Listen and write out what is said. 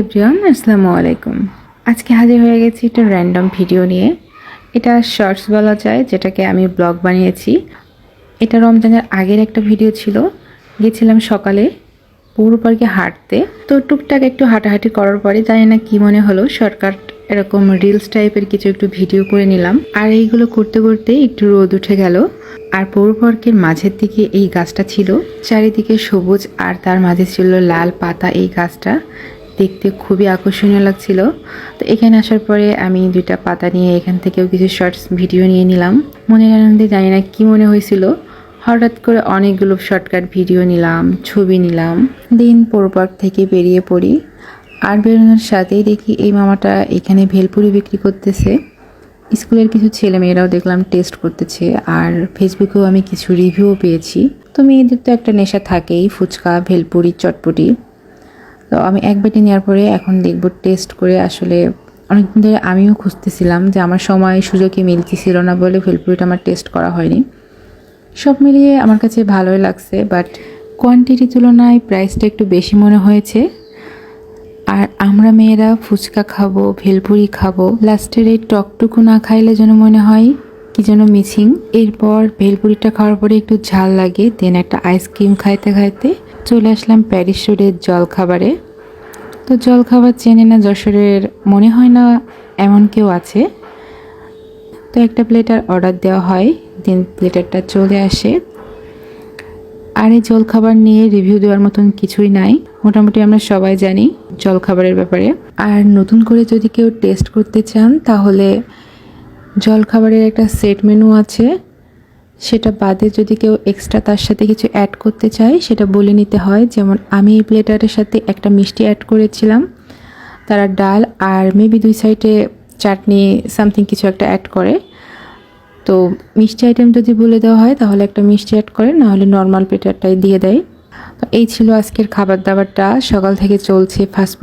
Everyone, আসসালামু আলাইকুম। আজকে হাজির হয়ে গেছি একটা র্যান্ডম ভিডিও নিয়ে। এটা শর্টস বলা যায়, যেটাকে আমি ব্লগ বানিয়েছি। এটা রমজানের আগের একটা ভিডিও ছিল। গেছিলাম সকালে পৌর পার্কে হাঁটতে। তো টুকটাক একটু হাঁটাহাঁটি করার পরে জানি না কি মনে হলো, শর্টকাট এরকম রিলস টাইপের কিছু একটু ভিডিও করে নিলাম। আর এইগুলো করতে করতে একটু রোদ উঠে গেল। আর পৌর পার্কের মাঝের দিকে এই গাছটা ছিল, চারিদিকে সবুজ আর তার মাঝে ছিল লাল পাতা। এই গাছটা দেখতে খুবই আকর্ষণীয় লাগছিল। তো এখানে আসার পরে আমি দুইটা পাতা নিয়ে এখান থেকেও কিছু শর্টস ভিডিও নিয়ে নিলাম। মনের আনন্দে জানি না কি মনে হয়েছিল, হঠাৎ করে অনেকগুলো শর্টকাট ভিডিও নিলাম, ছবি নিলাম। দিন পৌর পার্ক থেকে বেরিয়ে পড়ি। আর বেরোনোর সাথেই দেখি এই মামাটা এখানে ভেলপুরি বিক্রি করতেছে। স্কুলের কিছু ছেলেমেয়েরাও দেখলাম টেস্ট করতেছে। আর ফেসবুকেও আমি কিছু রিভিউ পেয়েছি। তো মেয়েদের তো একটা নেশা থাকেই, ফুচকা, ভেলপুরি, চটপটি। তো আমি এক বাটি নেওয়ার পরে এখন দেখব টেস্ট করে। আসলে অনেকদিন ধরে আমিও খুঁজতেছিলাম, যে আমার সময় সুযোগে মিলতেছিল না বলে ভেলপুরিটা আমার টেস্ট করা হয়নি। সব মিলিয়ে আমার কাছে ভালোই লাগছে, বাট কোয়ান্টিটি তুলনায় প্রাইসটা একটু বেশি মনে হয়েছে। আর আমরা মেয়েরা ফুচকা খাবো, ভেলপুরি খাবো, লাস্টের এই টকটুকু না খাইলে যেন মনে হয় কি যেন মিসিং। এরপর ভেলপুরিটা খাওয়ার পরে একটু ঝাল লাগে, দেন একটা আইসক্রিম খাইতে খাইতে চলে আসলাম প্যারিস রোডের জলখাবারে। তো জলখাবার চেনে না যশোরের মনে হয় না এমন কেউ আছে। তো একটা প্লেটার অর্ডার দেওয়া হয়, দেন প্লেটারটা চলে আসে। আর এই জলখাবার নিয়ে রিভিউ দেওয়ার মতন কিছুই নাই, মোটামুটি আমরা সবাই জানি জলখাবারের ব্যাপারে। আর নতুন করে যদি কেউ টেস্ট করতে চান তাহলে জলখাবারের একটা সেট মেনু আছে, সেটা বাদে যদি কেউ এক্সট্রা তার সাথে কিছু অ্যাড করতে চায় সেটা বলে নিতে হয়। যেমন আমি এই প্লেটারের সাথে একটা মিষ্টি অ্যাড করেছিলাম, তারা ডাল আর মেবি 2 সাইডে চাটনি সামথিং কিছু একটা অ্যাড করে। তো মিষ্টি আইটেম যদি বলে দেওয়া হয় তাহলে একটা মিষ্টি অ্যাড করে, নাহলে নর্মাল প্লেটারটাই দিয়ে দেয়। তো এই ছিল আজকের খাবার দাবারটা। সকাল থেকে চলছে ফাস্টফুড